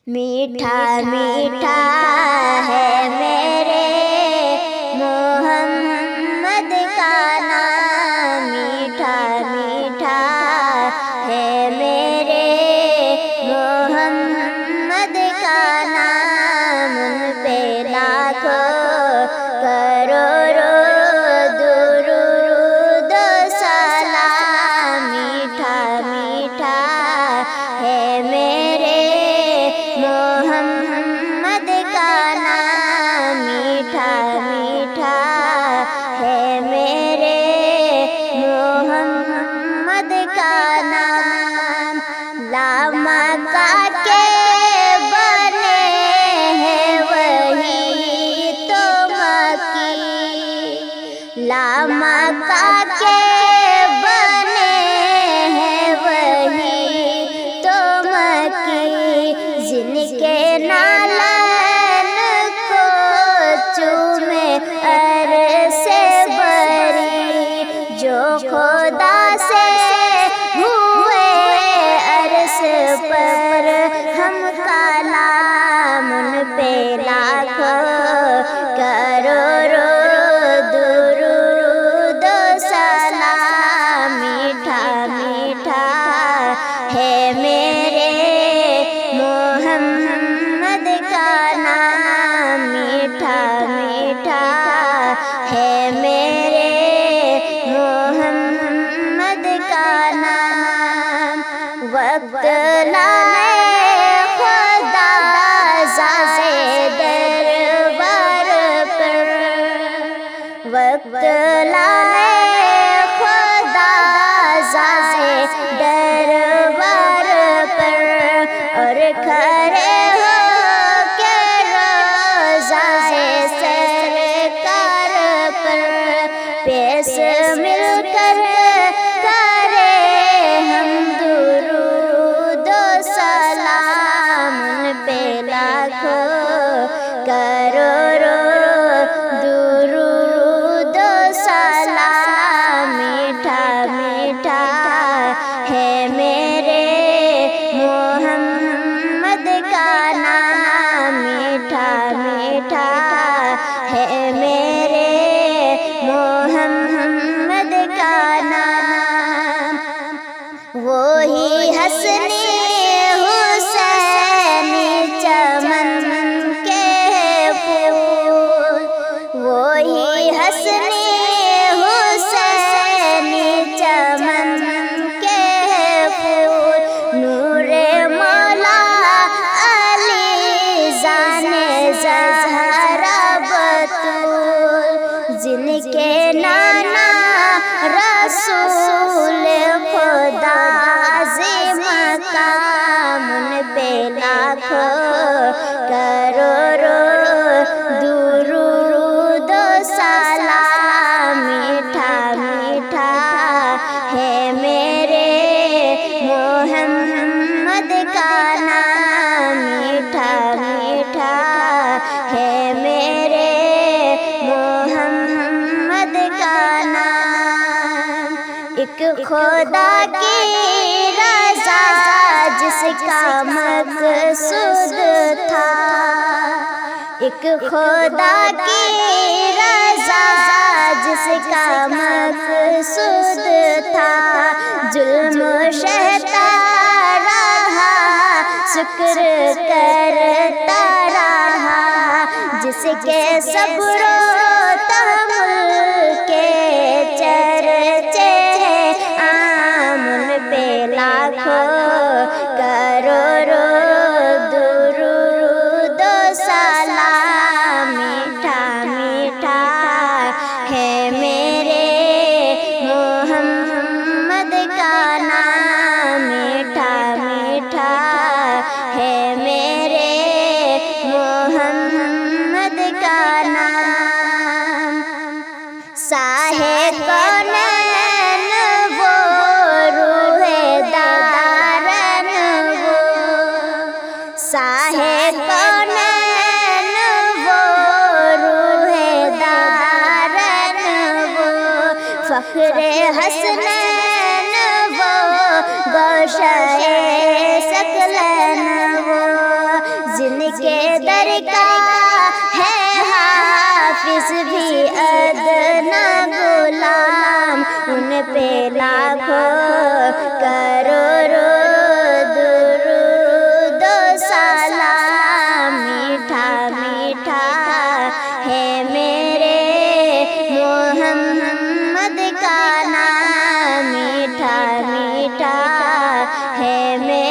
میٹھا میٹھا ہے میرے محمد کا نام، میٹھا میٹھا ہے میرے محمد کا نام، ان پہ لاکھوں کروڑوں درود و سلام، میٹھا میٹھا ہے میرے محمد کا نام، میٹھا میٹھا ہے میرے محمد کا نام، لامکہ کے بنے ہیں وہی تو مکی، لامکہ کے بنے ہیں وہی تو مکی، جن کے نالین کو چومے عرش بری، جو خدا سے ہوئے عرش پر ہم کلام، ان پہ لاکھوں کروڑوں درود و سلام، میٹھا میٹھا ہے میرے محمد کا نام، میٹھا میٹھا ہے میرے محمد کا نام، وقت لائے خدا زائے دربار پر، وقت لائے خدا زائے دربار پر، اور کھڑے ہو کے روضۂ سرکار پر، پیش مل کر کرے ہم درود و سلام، ان پہ لاکھوں کروڑوں درود و سلام، میٹھا میٹھا ہے میرے محمد کا نام، میٹھا میٹھا ہے میرے محمد کا نام، وہی حسنِ حسینی چمن کے پھول، وہی حسنِ حسینی چمن کے پھول، نور مولا علی زان زہرا بتول، جن کے نانا رسول خدا عظیم مقام، ان پہ لاکھوں کروڑوں درود و سلام، میٹھا میٹھا ہے میرے محمد کا نام، میٹھا میٹھا ہے میرے محمد کا نام، ایک خدا کی رضا جس کا مقصود تھا، ایک خدا کی رضا جس کا مقصود تھا، ظلم سہتا رہا شکر کرتا رہا، جس کے صبر و تحمل کے چرچے ہیں عام، ان پہ لاکھوں کروڑوں درود و سلام، میٹھا میٹھا ہے میرے محمد کا نام، میٹھا میٹھا ہے میرے محمد کا نام، ساحِ کونین وہ روح دارن وہ، ساحِ کونین وہ روح دارن وہ، فخر حسنین وہ گوشۂ ثقلین وہ، پہ لاکھوں کروڑوں درود و سلام، میٹھا میٹھا ہے میرے محمد کا نام، میٹھا میٹھا ہے میرے